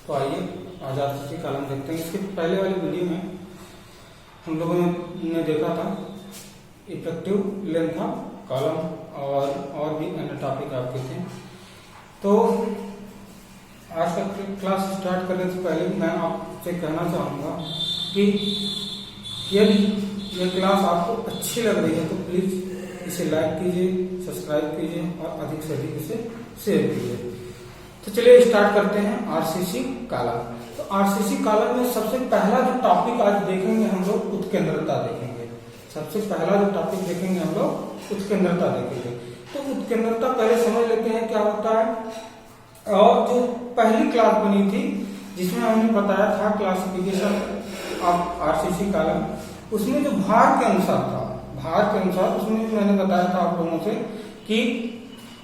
तो आइए आज आरसीसी कॉलम देखते हैं। इसके पहले वाली वीडियो में हम लोगों ने देखा था इफेक्टिव लेंथ ऑफ कॉलम और भी अन्य टॉपिक आपके थे। तो आज का क्लास स्टार्ट करने से पहले मैं आपसे कहना चाहूँगा कि यदि ये क्लास आपको अच्छी लग रही है तो प्लीज़ इसे लाइक कीजिए, सब्सक्राइब कीजिए और अधिक से अधिक इसे शेयर कीजिए। तो चलिए स्टार्ट करते हैं आरसीसी कॉलम। तो आरसीसी कॉलम में सबसे पहला जो टॉपिक आज देखेंगे हम लोग उत्केंद्रता देखेंगे। सबसे पहला जो टॉपिक देखेंगे हम लोग उत्केंद्रता देखेंगे। तो उत्केंद्रता पहले समझ लेते हैं क्या होता है। और जो पहली क्लास बनी थी जिसमें हमने बताया था क्लासिफिकेशन ऑफ आरसीसी कॉलम, उसमें जो भार के अनुसार था, भार के अनुसार उसमें मैंने बताया था आप लोगों से कि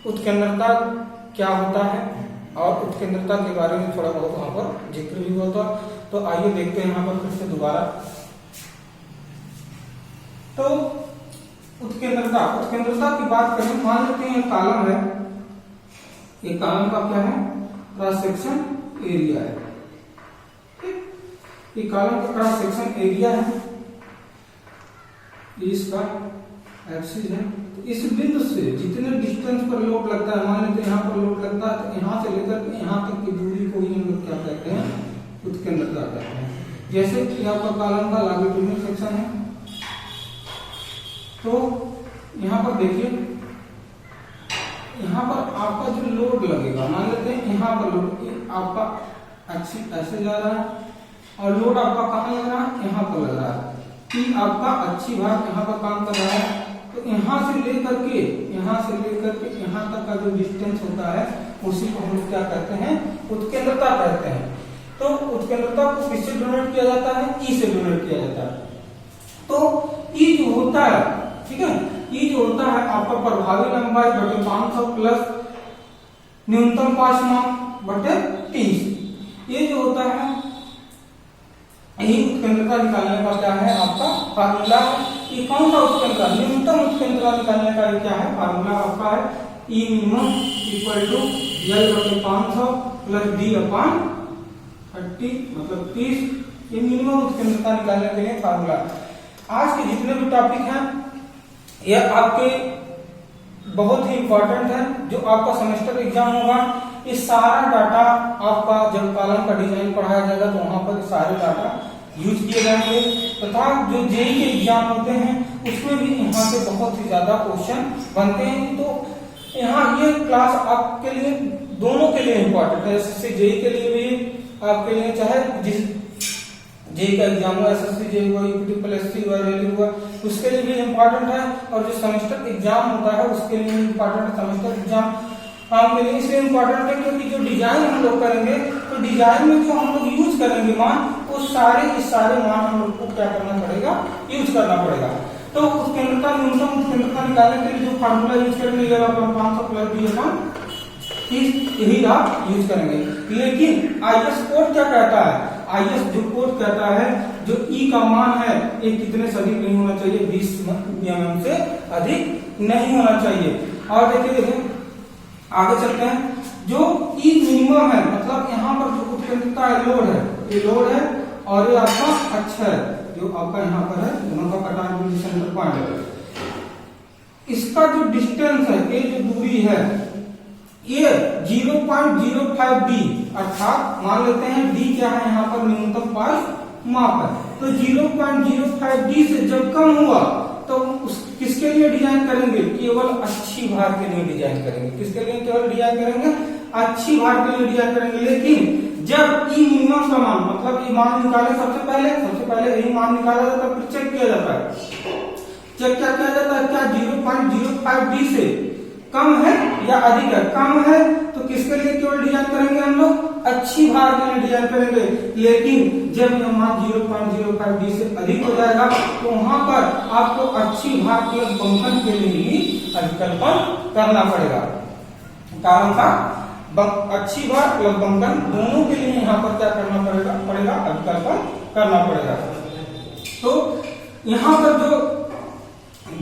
उत्केंद्रता क्या होता है और उत्केंद्रता के बारे में थोड़ा बहुत वहां पर जिक्र भी हुआ था। तो आइए देखते हैं यहाँ पर फिर से दोबारा। तो उत्केंद्रता की बात करें, मान लेते हैं कॉलम है, ये कॉलम का क्या है, क्रॉस सेक्शन एरिया है। ये कॉलम का क्रॉस सेक्शन एरिया है, इसका एक्सिस है। तो इस बिंदु से जितने डिस्टेंस पर लोड लगता है, मान लेते हैं यहाँ पर लोड लगता है, तो यहाँ से लेकर के यहाँ तक की दूरी को ही हम लोग क्या कहते हैं, उत्केंद्रता कहते हैं। जैसे कि यहाँ पर कॉलम का लॉन्गिट्यूडिनल सेक्शन है, तो यहाँ पर देखिए, यहाँ पर आपका जो लोड लगेगा, मान लेते हैं यहाँ पर लोड आपका एक्सिस ऐसे जा रहा है और लोड आपका कहाँ लग रहा है, यहाँ पर लग रहा है कि आपका अच्छी भाग यहाँ पर काम कर रहा है। तो यहाँ से लेकर के यहाँ तक का जो डिस्टेंस होता है उसी को हम क्या कहते हैं, उत्केंद्रता कहते हैं। तो उत्केंद्रता को किससे डोनेट किया जाता है, ई से डोनेट किया जाता है। तो ई जो होता है, ठीक है, ई जो होता है आपका प्रभावी लंबाई बटे 500 प्लस न्यूनतम पास माप बटे 30। ये जो होता है यही उत्केंद्रता निकालने का क्या है आपका फार्मूला है। ये कौन सा उत्केंद्रता, न्यूनतम उत्केंद्रता निकालने का क्या है फार्मूला आपका है, ई मिनिमम इक्वल टू एल बटे 500 प्लस डी अपॉन 30 मतलब 30। ये मिनिमम उत्केंद्रता निकालने के लिए फार्मूला। आज के जितने भी टॉपिक हैं ये आपके बहुत ही इंपॉर्टेंट है, जो आपका सेमेस्टर एग्जाम होगा। ये सारा डाटा आपका जब कॉलम का डिजाइन पढ़ाया जाएगा तो वहां पर सारे डाटा यूज किए जाएंगे। तथा जो जेईई के एग्जाम होते हैं उसमें भी यहाँ से बहुत ही ज्यादा क्वेश्चन बनते हैं। तो यहाँ ये क्लास आपके लिए दोनों के लिए इम्पोर्टेंट है, एसएससी जेईई के लिए भी आपके लिए, चाहे जिस जेईई का एग्जाम हुआ, एसएससी जेईई हुआ, यूपीपीएससी हुआ, रेलवे हुआ, उसके लिए भी इम्पोर्टेंट है। और जो सेमेस्टर एग्जाम होता है उसके लिए इम्पोर्टेंट है। सेमेस्टर एग्जाम आपके लिए इसलिए इम्पोर्टेंट है क्योंकि जो डिजाइन हम लोग करेंगे तो डिजाइन में जो हम लोग यूज करेंगे मान, वो सारे मान हम लोग को क्या करना पड़ेगा, यूज करना पड़ेगा। तो उत्केंद्रता न्यूनतम उत्केंद्रता निकालने के लिए जो फार्मूला यूज करेंगे 500 प्लस डी अपॉन 30, यही आप यूज करेंगे। लेकिन आईएस कोड क्या कहता है, आईएस जो कोड कहता है जो ई का मान है ये कितने से अधिक नहीं होना चाहिए, 20 mm से अधिक नहीं होना चाहिए। और देखिए आगे चलते हैं, जो ई मिनिमम है मतलब यहाँ पर जो उत्केंद्रता है, लोड है, ये लोड है और ये आपका अक्ष है जो आपका यहाँ पर है, दोनों का कटान सेंटर पॉइंट है। इसका जो डिस्टेंस है, ये जो दूरी है ये 0.05 डी, अर्थात मान लेते हैं डी क्या है यहाँ पर न्यूनतम पास माप है। तो 0.05 डी से जब कम हुआ तो किसके लिए डिजाइन करेंगे, केवल अच्छी भार के लिए डिजाइन करेंगे। किसके लिए केवल डिजाइन करेंगे, अच्छी भार के लिए डिजाइन करेंगे। लेकिन जब ई मिनिमम का मान मतलब ये मान निकाले सबसे पहले यही मान निकाला जाता है, फिर चेक किया जाता है। चेक क्या किया जाता है, क्या 0.05 डी से कम है या अधिक है। कम है तो किसके लिए केवल डिजाइन करेंगे हम लोग, अच्छी भार के लिए डिजाइन करेंगे। लेकिन जब यह मान 0.05 डी से अधिक हो जाएगा तो वहां पर आपको अच्छी भार के बंकन के लिए ही अभिकल्पन करना पड़ेगा। कारण था अच्छी भार प्लस बंकन दोनों के लिए यहाँ पर क्या करना पड़ेगा अभिकल्पन करना पड़ेगा। तो यहाँ पर जो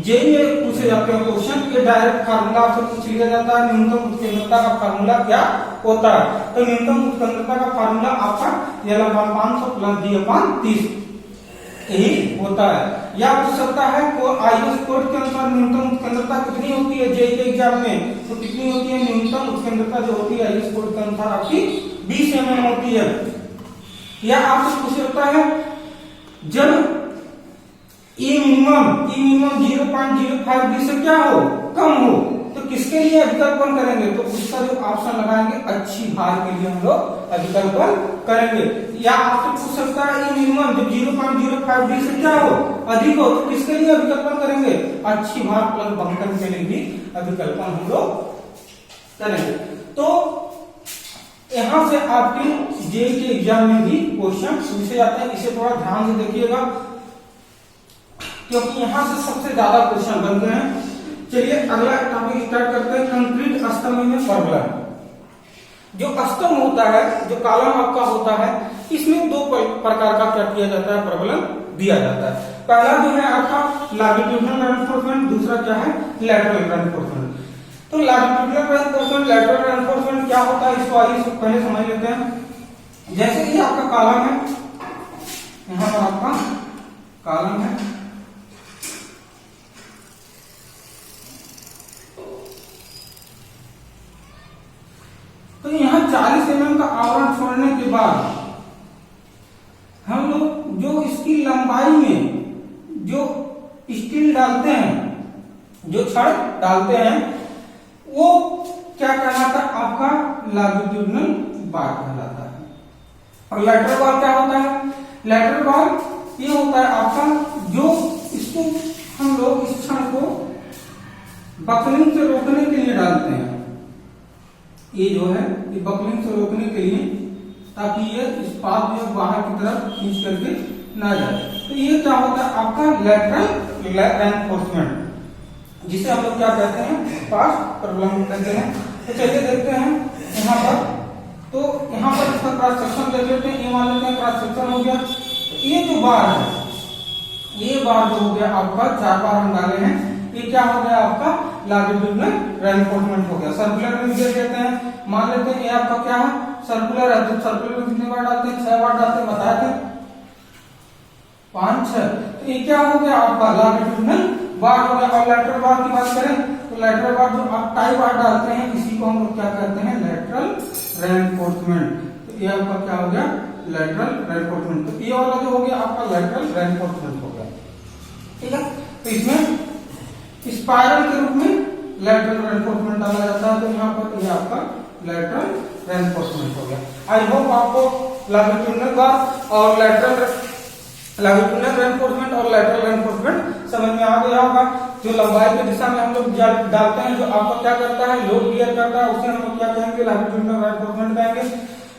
जेईई में पूछे पूछे जाते हैं क्वेश्चन, ये डायरेक्ट फार्मूला आपसे पूछ लिया जाता है। न्यूनतम उत्केंद्रता का फार्मूला क्या होता है? तो न्यूनतम उत्केंद्रता का फार्मूला आपका L/500 + G/30 यही होता है। या पूछ सकता है को आईएस कोड के अनुसार न्यूनतम उत्केंद्रता कितनी होती है जेईई के एग्जाम में, तो कितनी होती है न्यूनतम उत्केंद्रता जो होती है आईएस कोड के अनुसार आपकी 20 mm होती है। या आपसे पूछ सकता है जब ई मिनिमम 0.05 से क्या हो, कम हो, तो किसके लिए अभिकल्पन करेंगे? तो उसका जो ऑप्शन लगाएंगे अच्छी भार के लिए हम लोग अभिकल्पन करेंगे। या आपसे पूछ सकता है ई मिनिमम जब 0.05 से क्या हो, अधिक हो, तो किसके लिए अभिकल्पन करेंगे? अच्छी भार प्लस बंकन के लिए भी अभिकल्पन हम लोग करेंगे। तो यहां से आपके जेईई के एग्जाम में भी क्वेश्चन पूछे जाते हैं, इसे थोड़ा ध्यान से देखिएगा क्योंकि यहां से सबसे ज्यादा क्वेश्चन बनते हैं। चलिए अगला टॉपिक स्टार्ट करते हैं, कंक्रीट स्तंभ में प्रबलन। जो स्तंभ होता है, जो कॉलम आपका होता है, इसमें दो प्रकार का क्या किया जाता है, प्रबलन दिया जाता है। पहला जो है आपका लॉन्गिट्यूडिनल रेनफोर्समेंट, दूसरा क्या है लैटरल रेनफोर्समेंट। तो लॉन्गिट्यूडिनल रेनफोर्समेंट, लैटरल रेनफोर्समेंट क्या होता है, इसको आइए पहले समझ लेते हैं। जैसे कि आपका कॉलम है, यहां पर आपका कॉलम है, तो यहां 40 mm का आवरण छोड़ने के बाद हम लोग जो इसकी लंबाई में जो स्टील डालते हैं, जो छड़ डालते हैं, वो क्या कहलाता है आपका लॉन्गिट्यूडिनल बार कहलाता है। और लैटरल बार क्या होता है? लैटरल बार ये होता है आपका जो इसको हम लोग इस छड़ को बकलिंग से रोकने के लिए डालते हैं। ये जो है ये बकलिंग से रोकने के लिए, ताकि ये इस्पात जो बाहर की तरफ खींच करके ना जाए। तो ये क्या होता है आपका लैटरल रेनफोर्समेंट, जिसे हम लोग क्या कहते हैं, पास प्रबलन कहते हैं। तो चलिए देखते हैं यहाँ पर। तो यहाँ पर इसका क्रॉस सेक्शन देख लेते हैं, ये मान लेते हैं क्रॉस सेक्शन हो गया। तो ये जो बार है, ये बार जो हो गया आपका 4 बार हम डाले हैं, ये क्या हो गया आपका लॉन्गिट्यूडिनल रेनफोर्समेंट हो गया। सर्कुलर में देख लेते हैं, मान लेते हैं ये आपका क्या है सर्कुलर है, तो सर्कुलर में कितने बार डालते हैं, 6 बार डालते हैं, बताए थे 5 6। तो ये क्या हो गया आपका लॉन्गिट्यूडिनल बार हो गया। और लैटरल बार की बात करें तो लैटरल बार जो आप टाई बार डालते हैं, इसी को हम लोग क्या कहते हैं लैटरल रेनफोर्समेंट। तो ये आपका क्या हो गया लैटरल रेनफोर्समेंट। तो ये वाला जो हो गया आपका लैटरल रेनफोर्समेंट हो गया, ठीक है। तो इसमें स्पाइरल के रूप में लैटरल रेनफोर्समेंट डाला जाता है। तो यहाँ पर ये आपका लैटरल रेनफोर्समेंट हो गया। आई होप आपको लॉन्गिट्यूडिनल बार और लॉन्गिट्यूडिनल रेनफोर्समेंट और लैटरल रेनफोर्समेंट समझ में आ गया होगा। जो लंबाई की दिशा में हम लोग डालते हैं, जो आपका क्या करता है लोड बियर करता है, उसे हम लोग क्या कहेंगे लॉन्गिट्यूडिनल रेनफोर्समेंट कहेंगे।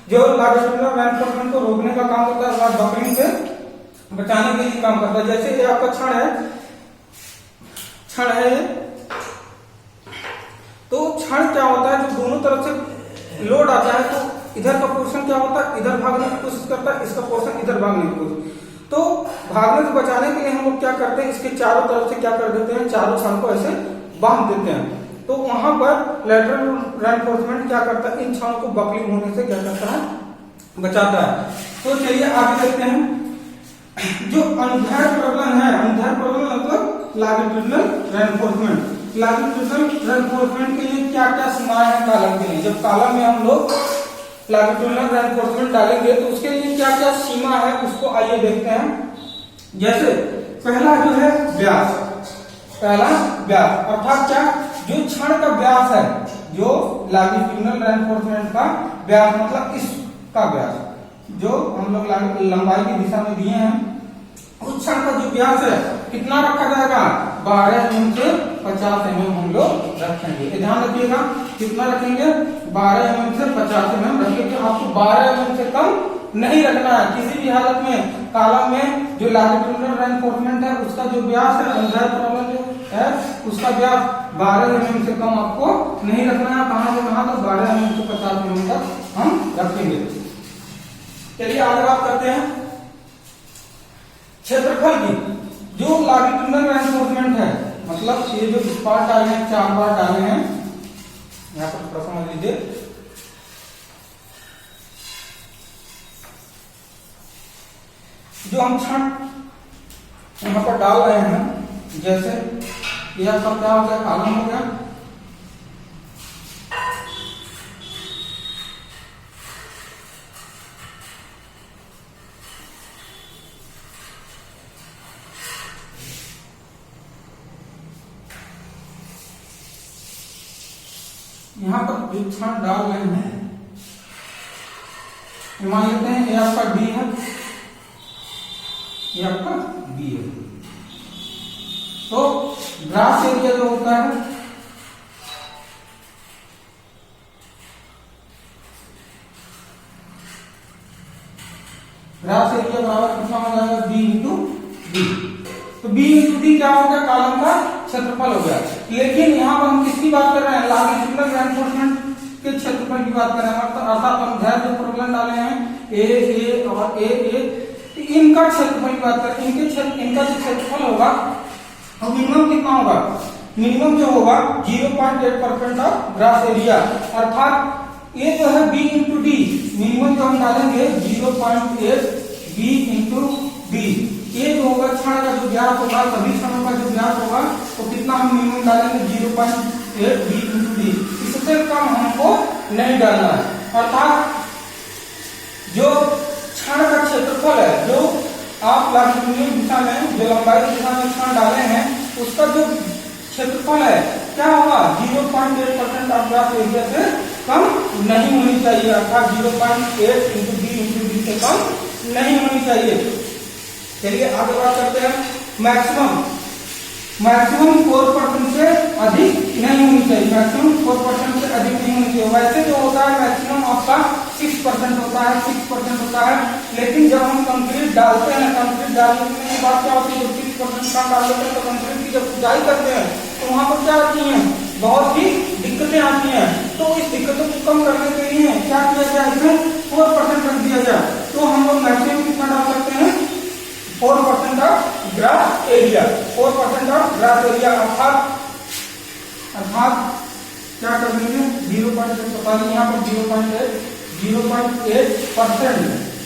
जो लॉन्गिट्यूडिनल रेनफोर्समेंट को रोकने का काम होता है, बकलिंग से बचाने के लिए काम करता है। जैसे ये आपका छड़ है, तो छड़ क्या होता है, जो दोनों तरफ से लोड आता है, तो इधर का पोर्शन क्या होता है इधर भागने की कोशिश करता है, इसका पोर्शन इधर भागने की कोशिश। तो भागने से बचाने के लिए हम लोग क्या करते हैं, इसके चारों तरफ से क्या कर देते हैं, चारों छड़ को ऐसे बांध देते हैं। तो वहां पर लैटरल रेनफोर्समेंट क्या करता है, इन छड़ों को बकलिंग होने से क्या करता है, बचाता है। तो चलिए आगे देखते हैं। जो अनुदैर्घ्य प्रबलन है, अनुदैर्घ्य प्रबलन मतलब लॉन्गिट्यूडिनल रेनफोर्समेंट। लॉन्गिट्यूडिनल रेनफोर्समेंट के लिए क्या क्या सीमाएं हैं कॉलम के लिए। जब कॉलम में हम लोग लॉन्गिट्यूडिनल रेनफोर्समेंट डालेंगे तो उसके लिए क्या क्या सीमा है, उसको आइए देखते हैं। जैसे पहला जो है व्यास, पहला व्यास अर्थात क्या, जो छड़ का व्यास है, जो लॉन्गिट्यूडिनल रेनफोर्समेंट का व्यास मतलब इसका व्यास, जो हम लोग लंबाई की दिशा में दिए हैं, उस छड़ का जो व्यास है कितना रखा जाएगा, 12 mm से 50 mm हम लोग रखेंगे। ध्यान रखिएगा कितना रखेंगे, 12 mm से 50 mm रखेंगे। आपको 12 mm से कम नहीं रखना है किसी भी हालत में। कॉलम में जो लॉन्गिट्यूडिनल रेनफोर्समेंट है उसका जो व्यास है, अनुदैर्घ्य प्रबलन जो है उसका व्यास 12 mm से कम आपको नहीं रखना है। कहां से कहां तक, 12 mm से 50 mm तक हम रखेंगे। चलिए आगे बात करते हैं क्षेत्रफल की। जो लॉन्गिट्यूडिनल रेनफोर्समेंट है, मतलब मतलब ये जो इस पार्ट डाले हैं, 4 पार्ट डाले हैं, यहाँ पर थोड़ा समझ लीजिए। जो हम क्षण यहाँ पर डाल रहे हैं, जैसे यह आपका क्या हो गया, कॉलम हो गया, यहाँ पर जो क्षण डाल रहे हैं, मान लेते हैं ये आपका डी है, ये आपका बी है। तो ग्रास एरिया जो होता है, ग्रास एरिया बराबर कितना हो जाएगा, बी इंटू डी। तो बी इंटू डी क्या हो गया, कॉलम का क्षेत्रफल हो गया। लेकिन यहाँ पर हम किसकी बात कर रहे हैं, लॉन्गिट्यूडिनल रेनफोर्समेंट के क्षेत्रफल की बात कर रहे हैं। अर्थात हम घर जो प्रॉब्लम डाले हैं ए और ए, इनका क्षेत्रफल की बात करें, इनका जो क्षेत्रफल होगा और मिनिमम कितना होगा, मिनिमम जो होगा 0.8% ऑफ ग्रास एरिया। अर्थात ये जो है बी इंटू डी, मिनिमम जो हम डालेंगे 0.8 बी इंटू डी। ये जो होगा क्षण का जो व्यास होगा, सभी क्षणों का जो व्यास होगा, तो कितना हम मिनिमम डालेंगे 0.8 बी इंटू डी। इससे कम हमको नहीं डालना है। अर्थात जो क्षण का क्षेत्रफल है, जो आप लॉन्गिट्यूडिनल दिशा में, जो लंबाई दिशा में क्षण डाले हैं, उसका जो क्षेत्रफल है क्या होगा, 0.8% ऑफ ग्रास एरिया से कम नहीं होनी चाहिए। अर्थात 0.8 इंटू बी इंटू डी से कम नहीं होनी चाहिए। चलिए आगे बात करते हैं। मैक्सिमम 4% से अधिक नहीं होनी चाहिए, मैक्सिमम 4% से अधिक नहीं होनी चाहिए। वैसे जो होता है मैक्सिमम आपका 6% होता है, 6% होता है। लेकिन जब हम कंक्रीट डालते हैं, कंक्रीट डालने के बाद क्या होती है, 6% का डाल देते हैं, तो कंक्रीट की जब खुदाई करते हैं तो वहां पर क्या आती है, बहुत ही दिक्कतें आती हैं। तो इस दिक्कतों को कम करने के लिए क्या किया जाए, इसमें 4% रख दिया जाए। तो हम लोग मैक्सिमम कितना डाल सकते हैं, 4% of grass area, 4% of grass area. अर्थात क्या कर देंगे, 0.8, यहाँ पर 0.8%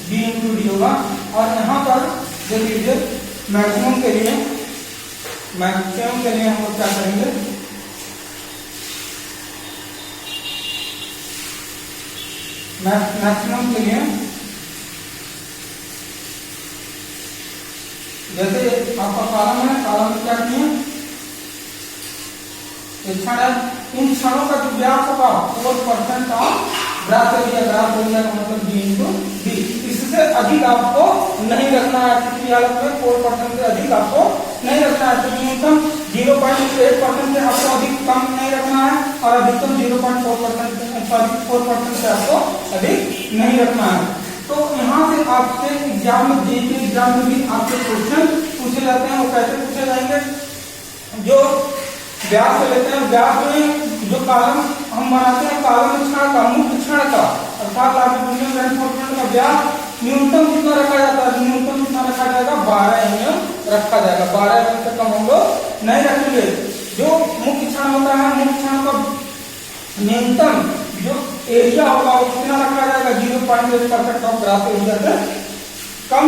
बी इंटू डी होगा। और यहाँ पर देख लीजिए मैक्सिमम के लिए हम लोग क्या करेंगे, मैक्सिमम के लिए जैसे आपका कॉलम है, कॉलम में क्या किए, क्षण है, इन क्षणों का जो व्यास होगा 4% of grass area, grass area का मतलब बी इंटू डी। इससे अधिक आपको नहीं रखना है, किसी हालत में 4% से अधिक आपको नहीं रखना है। तो न्यूनतम 0.8% से आपको अधिक कम नहीं रखना है, और अधिकतम 0.4% से आपको अधिक नहीं रखना है। तो यहाँ से आपसे एग्जाम में भी आपसे क्वेश्चन पूछे जाते हैं। वो कैसे पूछे जाएंगे, जो व्यास लेते हैं, व्यास में जो कॉलम हम बनाते हैं, कॉलम क्षण का, मुख्य क्षण का, अर्थात लॉन्गिट्यूडिनल रेनफोर्समेंट का व्यास न्यूनतम कितना रखा जाता है, न्यूनतम कितना रखा जाएगा, 12 mm रखा जाएगा। 12 mm से कम हम लोग नहीं रखेंगे। जो मुख्य क्षण होता है, मुख्य क्षण का न्यूनतम जो एरिया होगा वो कितना रखा जाएगा, 0.8% ऑफ ग्रास एरिया से कम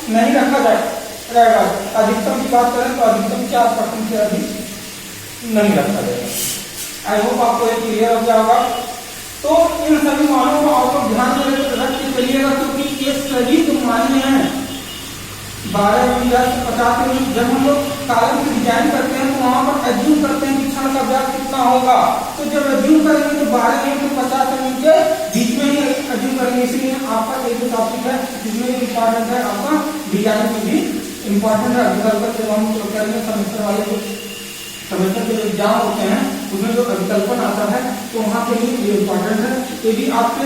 नहीं रखा जाएगा। अधिकतम की बात करें तो अधिकतम 4% से अधिक नहीं रखा जाएगा। आई होप आपको ये क्लियर हो गया होगा। तो इन सभी मानों को आपको ध्यान में रख के चलिएगा, क्योंकि ये सभी जो माने हैं 12 mm या 50 mm, जब हम लोग कॉलम की डिजाइन करते हैं तो वहां पर एज्यूम करते हैं कि क्षण का व्यास कितना होगा। तो जब एज्यूम करेंगे तो 12 mm से 50 mm के बीच में ही एज्यूम करेंगे। इसलिए आपका एक जो टॉपिक है जिसमें इम्पोर्टेंट है, आपका डिजाइन में भी इम्पोर्टेंट है। अभिकल्पन जब हम करेंगे सेमेस्टर वाले सेमेस्टर के जो एग्जाम होते हैं उसमें जो अभिकल्पन आता है तो वहां के लिए ये इम्पोर्टेंट है। ये भी आपके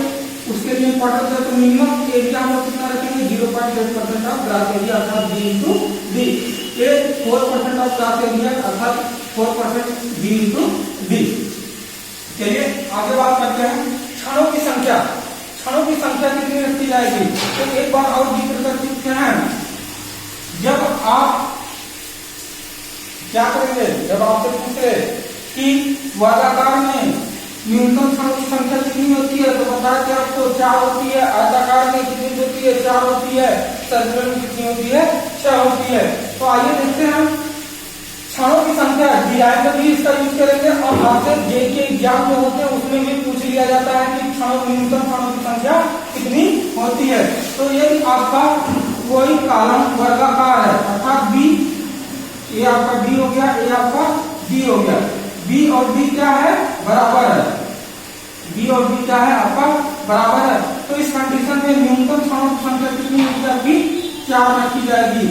उसके लिए इम्पोर्टेंट है। तो मिनिमम एरिया हम लोग कितना रखेंगे, 0.8% ऑफ ग्रास एरिया, अर्थात बी इंटू डी। ये 4% ऑफ ग्रास एरिया, अर्थात 4% बी इंटू डी। चलिए आगे बात करते हैं क्षणों की संख्या। क्षणों की संख्या कितनी रखी जाएगी, तो एक बार और जिक्र कर चुके हैं। जब आप क्या करेंगे, जब आपसे पूछे कि वर्गाकार में न्यूनतम क्षणों की संख्या कितनी होती है तो बताया कि आपको 4 होती है, आयताकार में कितनी होती है 4 होती है, सर्कुलर में कितनी होती है 6 होती है। तो आइए देखते हैं क्षणों की संख्या, डिराइव में भी इसका यूज करेंगे और आपसे जे के एग्जाम जो होते हैं उसमें भी पूछ लिया जाता है कि न्यूनतम क्षणों की संख्या कितनी होती है। तो ये आपका कोई कॉलम वर्गाकार है अर्थात बी, ये आपका डी हो गया, ये आपका डी हो गया, बी और डी क्या है बराबर है, बी और डी क्या है आपका बराबर है। तो इस कंडीशन में न्यूनतम क्षणों की संख्या कितनी होगी आपकी 4 रखी जाएगी।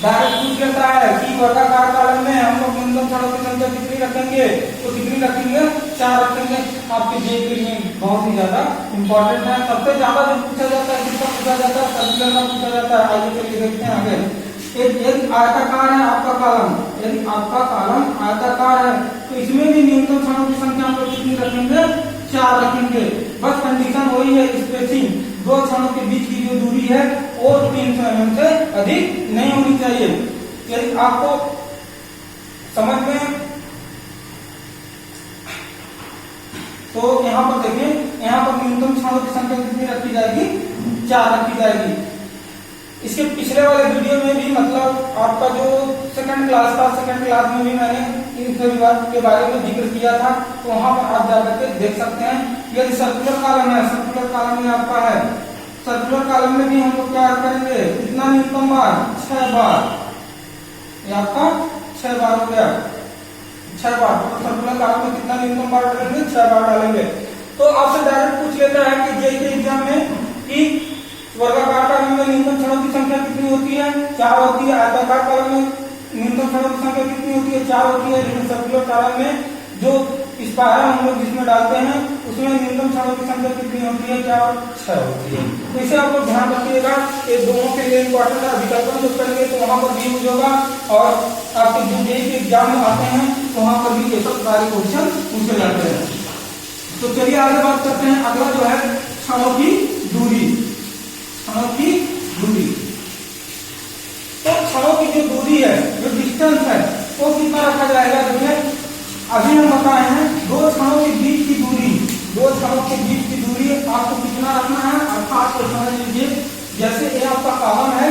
डायरेक्ट पूछ लेता है कि वर्गाकार कॉलम में हम लोग न्यूनतम क्षणों की संख्या कितनी रखेंगे तो कितनी रखेंगे 4 रखेंगे। आपके जे के लिए बहुत ही ज्यादा इंपॉर्टेंट है, सबसे ज्यादा जो पूछा जाता है किसका पूछा जाता है सर्कुलर का पूछा जाता है। आइए चलिए देखते हैं आगे। एक आयताकार है आपका कॉलम, यदि आपका कॉलम आयताकार है तो इसमें भी न्यूनतम क्षणों की संख्या हम लोग कितनी रखेंगे 4 रखेंगे। बस कंडीशन वही है, स्पेसिंग दो क्षणों के बीच की जो दूरी है वो 300 mm से अधिक नहीं होनी चाहिए। यदि आपको समझ में तो यहाँ पर देखिए, यहाँ पर न्यूनतम क्षणों की संख्या कितनी रखी जाएगी 4 रखी जाएगी। इसके पिछले वाले वीडियो में भी मतलब आपका जो सेकंड क्लास था, सेकंड क्लास में भी मैंने इन सभी बात के बारे में जिक्र किया था, तो वहां पर आप जाकर के देख सकते हैं। यदि सर्कुलर कॉलम है, सर्कुलर कॉलम में आपका है, सर्कुलर कॉलम में भी हम लोग क्या करेंगे कितना न्यूनतम बार 6 बार, ये आपका 6 बार हो गया, 6 बार। तो सर्कुलर कॉलम में कितना न्यूनतम बार डालेंगे 6 बार डालेंगे। तो आपसे डायरेक्ट पूछ लेता है कि जे के एग्जाम में कि वर्गाकार कॉलम में न्यूनतम क्षणों की संख्या कितनी होती है 4 होती है, आयताकार कॉलम में न्यूनतम क्षणों की संख्या कितनी होती है 4 होती है, लेकिन सर्कुलर कॉलम में जो स्पाइरल हम लोग जिसमें डालते हैं उसमें न्यूनतम क्षणों की संख्या कितनी होती है 6 होती है। तो इसे आप लोग ध्यान रखिएगा, ये दोनों के लिए इंपॉर्टेंट है। विकल्पन जो करेंगे तो वहां पर भी यूज होगा और आपके जो जे के एग्जाम में आते हैं तो वहां पर भी ये सब सारे क्वेश्चन पूछे जाते हैं। तो चलिए आगे बात करते हैं। अगला जो है क्षणों की दूरी, क्षणों की दूरी। तो क्षणों की जो दूरी है, जो डिस्टेंस है, वो कितना रखा जाएगा। देखिए अभी हम बताए हैं 2 क्षणों के बीच की दूरी, 2 क्षणों के बीच की दूरी आपको कितना रखना है, अर्थात तो समझ लीजिए जैसे ये आपका कॉलम है,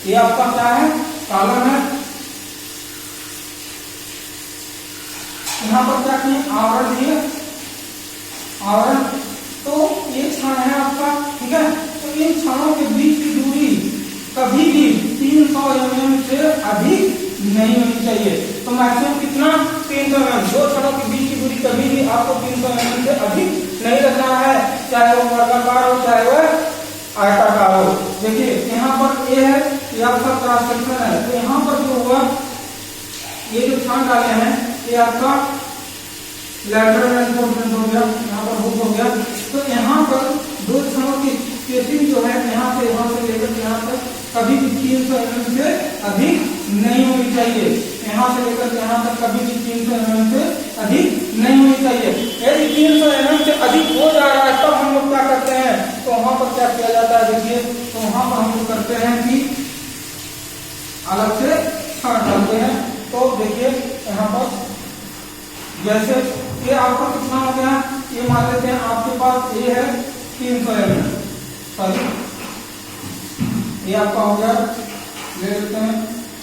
ये आपका क्या है कॉलम है, यहाँ पर क्या किए आवरण दिए, आवरण, तो ये क्षण है आपका, ठीक है। तो इन क्षणों के बीच की दूरी कभी भी 300 mm से अधिक नहीं होनी चाहिए। तो मैक्सिमम कितना 300 mm, 2 क्षणों के बीच की दूरी कभी भी आपको 300 mm से अधिक नहीं रखना है, चाहे वो वर्गाकार हो चाहे वह आयताकार हो। देखिए यहाँ पर ये है, ये आपका क्रॉस सेक्शन है, तो यहाँ पर जो हुआ ये जो क्षण डाले हैं ये आपका लैटरल रेनफोर्समेंट हो गया, यहाँ पर हुक हो गया। तो यहाँ पर 2 क्षणों की स्पेसिंग जो है यहाँ से लेकर यहाँ तक कभी भी 300 mm से अधिक नहीं होनी चाहिए, यहाँ से लेकर यहाँ तक कभी भी 300 mm से अधिक नहीं होनी चाहिए। यदि 300 mm से अधिक हो जा रहा है तब हम लोग क्या करते हैं, तो वहां पर क्या किया जाता है, देखिए तो वहां पर हम लोग करते हैं कि अलग से क्षण डालते हैं। तो देखिए यहाँ पर जैसे ये आपका कितना हो गया, ये मान लेते हैं आपके पास ये है 300 mm, सॉरी ये आपका हो गया, ले लेते हैं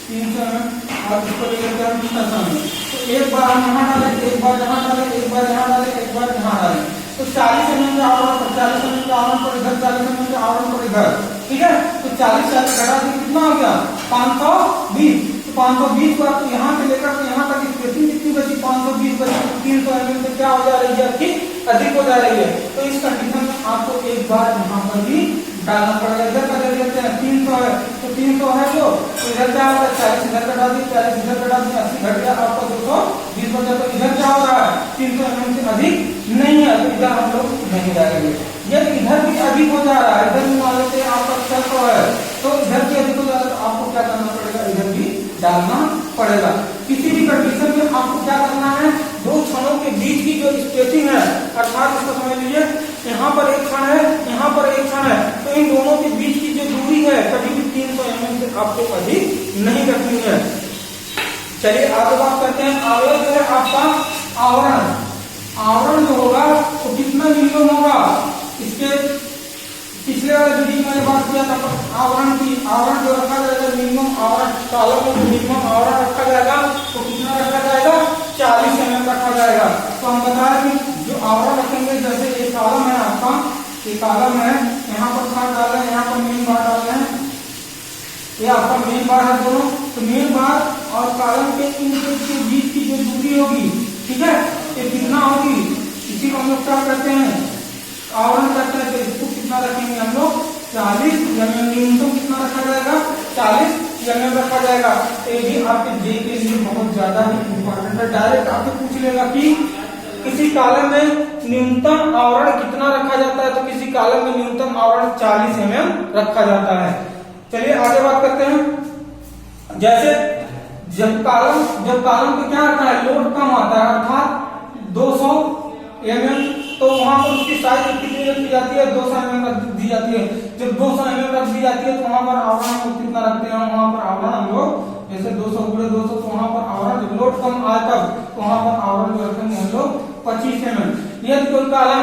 300 mm और इसको ले लेते हैं 600 mm। तो एक बार हम यहाँ डालें, एक बार यहाँ डालें, एक बार यहाँ डालें, एक बार यहाँ डालें, तो 40 mm का आवरण पर 40 mm का आवरण पर इधर, 40 mm का आवरण पर इधर, ठीक है। तो 40 घटा दी कितना हो गया 520। 520 को आप यहाँ से लेकर तो यहाँ तक स्पेसिंग कितनी बची 520 बची, 300 mm से क्या हो जा रही है आपकी अधिक हो जा रही है। तो इस कंडीशन में आपको एक बार यहाँ पर भी डालना पड़ेगा। इधर का दे देते हैं 300 है, तो 300 है तो इधर क्या होगा 40 इधर कटा दी, 40 इधर कटा दी, 80 घट गया आपका 220 बचा। तो इधर क्या हो रहा है 300 mm से अधिक नहीं है, तो इधर हम लोग नहीं डालेंगे। यदि इधर भी अधिक हो जा रहा है, इधर भी मान लेते हैं आपका 600 है, तो इधर भी अधिक हो जा रहा है तो आपको क्या करना पड़ेगा, इधर भी डालना पड़ेगा। किसी भी कंडीशन में आपको क्या करना है, 2 क्षणों के बीच की जो स्पेसिंग है, अर्थात इसको समझ लीजिए यहाँ पर एक क्षण है, यहाँ पर एक क्षण है, तो इन दोनों के बीच की जो दूरी है कभी भी 300 mm से आपको अधिक नहीं रखनी है। चलिए आगे बात करते हैं। अगला जो है आपका आवरण। आवरण जो होगा वो कितना मिनिमम होगा, इसके पिछले वाले वीडियो में मैंने बात किया था आवरण की। आवरण जो रखा जाएगा मिनिमम आवरण, कॉलम में मिनिमम आवरण रखा जाएगा तो कितना रखा जाएगा, 40 mm रखा जाएगा। तो हम बता रहे हैं कि जो आवरण रखेंगे, जैसे ये कॉलम है आपका, ये कॉलम है, यहाँ पर खाट डाल रहे हैं, यहाँ पर मेन बार डाल रहे हैं, ये आपका मेन बार है दोनों। तो मेन बार और कॉलम के इनके बीच की जो दूरी होगी, ठीक है, ये कितना होगी, इसी को हम लोग क्या करते हैं, आवरण करते हैं। तो इसको कितना रखेंगे हम लोग, 40 mm। न्यूनतम कितना रखा जाएगा, 40 mm रखा जाएगा। तो ये भी आपके जे के लिए बहुत ज्यादा ही इंपॉर्टेंट है। डायरेक्ट आपसे पूछ लेगा कि किसी कॉलम में न्यूनतम आवरण कितना रखा जाता है, तो किसी कॉलम में न्यूनतम आवरण 40 mm रखा जाता है। चलिए आगे बात करते हैं। जैसे जब कॉलम पे क्या आता है, लोड कम आता है, अर्थात 200 mm, तो वहां पर उसकी साइज कितनी रख दी जाती है, 200 mm रख दी जाती है। जब 200 mm रख दी जाती है तो वहां पर आवरण हम लोग कितना रखते हैं, वहां पर आवरण हम लोग जैसे 200 × 200, तो वहां पर आवरण जब लोड कम आए तब तो वहां पर आवरण जो रखेंगे हम लोग 25 mm। यदि कोई कॉलम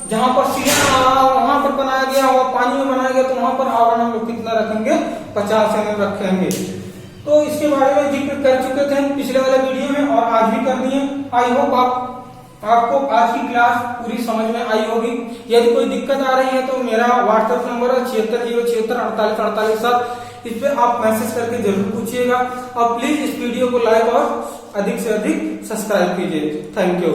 जहां पर सीधा आ रहा हो वहां पर बनाया गया हो, पानी में बनाया गया, तो वहां पर आवरण हम लोग कितना रखेंगे, 50 mm रखेंगे। तो इसके बारे में जिक्र कर चुके थे पिछले वाले वीडियो में और आज भी कर दिए। आई होप आपको आज की क्लास पूरी समझ में आई होगी। यदि कोई दिक्कत आ रही है तो मेरा व्हाट्सएप नंबर है 7606484847। इस पे आप मैसेज करके जरूर पूछिएगा और प्लीज इस वीडियो को लाइक और अधिक से अधिक सब्सक्राइब कीजिए। Thank you.